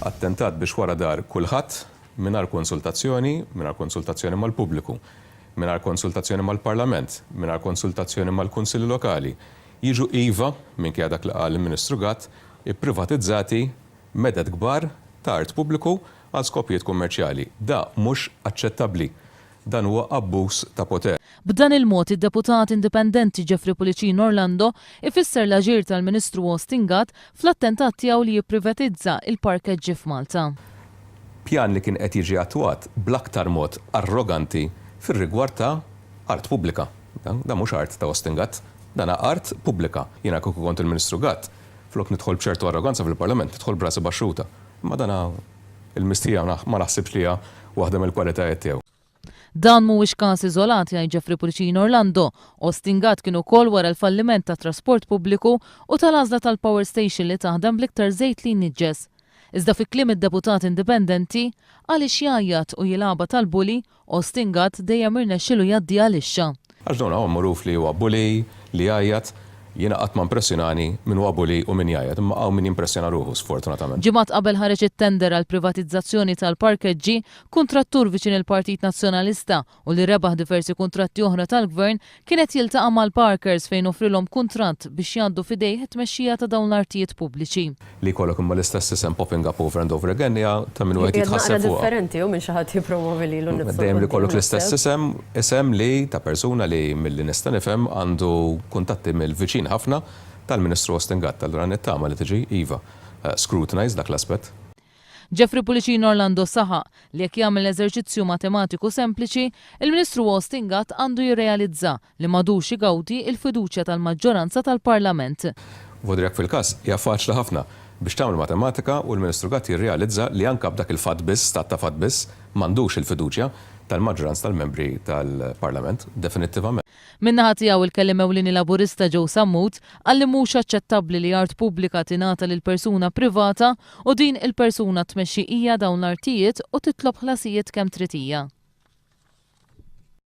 attentat biex wara dar kulhadd mingħajr konsultazzjoni mal-pubbliku, mingħajr konsultazzjoni mal-Parlament, mingħajr konsultazzjoni mal-Kunsilli Lokali. Jiġu iva minkejja dak li qal il-Ministru Gatt ipprivatizzati meded kbar ta' art pubbliku għal skopijiet kummerċjali. Da mhux aċċettabbli. Dan huwa abbuż ta' poter. B'dan il-mod id-deputat indipendenti Jeffrey Pullicino Orlando ifisser l-aġir tal-Ministru Austin Gatt fl-attentat tiegħu li jipprivatizza il-parkeġġi f'Malta. Pjan li kien qed jiġi attwat bl-aktar mod arroganti fir-rigward ta' art pubblika. Da mhux art ta' Austin Gatt, dan art pubblika. Jiena kieku kont il-Ministru Gatt, flok nidħol b'ċertu arroganza fil-Parlament, nidħol brasi baxxuta. Imma dana il-mistija ma naħsibx li hija waħda mill-kwalitajiet tiegħu. Dan mhuwiex każ iżolat jgħid Jeffrey Pullicino Orlando. Austin Gatt kien ukoll wara l-falliment tat trasport pubbliku u tal-għażla tal-power station li taħdem bl-iktar żejt li jniġġes. Iżda fi kliem id-deputat indipendenti għaliex jgħajjat u jilagħba tal-bully, Austin Gatt dejjem irnexxielu jgħaddi għalixxa. Għax dawn hawn magħruf li huwa bully, li jgħajjat, jiena qatt ma impressjonani min huwa bully u min jgħajjat, imma hawn min jimpressjona ruħu sfortunatament. Ġimgħat qabel ħareġ it-tender għal privatizzazzjoni tal-parkeġġi, kuntrattur viċin il-Partit Nazzjonalista u li rebaħ diversi kuntratti oħra tal-Gvern kienet jiltaqa' mal-Parkers fejn offrilhom kuntratt biex jgħaddu f'idejh it-tmexxija ta' dawn l-artijiet pubbliċi. Li jkollok imma l-istess isem popping up over and over again hija ta' min wieħed jitħasseb fuqha. differenti u minn xi ħadd jippromovi lilu nnifsu. Dejjem li jkollok l-istess isem li ta' persuna li milli nista' nifhem għandu kuntatti mill-viċin ħafna tal-Ministru Austin Gatt, allura nittama li tiġi iva scrutinize dak l-aspett. Jeffrey Pullicino Orlando saħaq li jekk jagħmel eżerċizzju matematiku sempliċi, il-Ministru Austin Gatt għandu jirrealizza li m'għadux jgawdi il-fiducja tal-maġġoranza tal-Parlament. Vodrek fil-każ hija faċli ħafna biex tagħmel matematika u l-Ministru Gatt jirrealizza li anke b'dak il-fatt biss, stat ta' fatt biss, m'għandux il-fiduċja tal-maġġoranza tal-membri tal-Parlament, definittivament. Min-naħa tiegħu il-kelliem ewlieni laburista Joe Sammut għalli mhux aċċettabbli li art pubblika tingħata lil persuna privata u din il-persuna tmexxi hija dawn l-artijiet u titlob ħlasijiet kemm trid hija.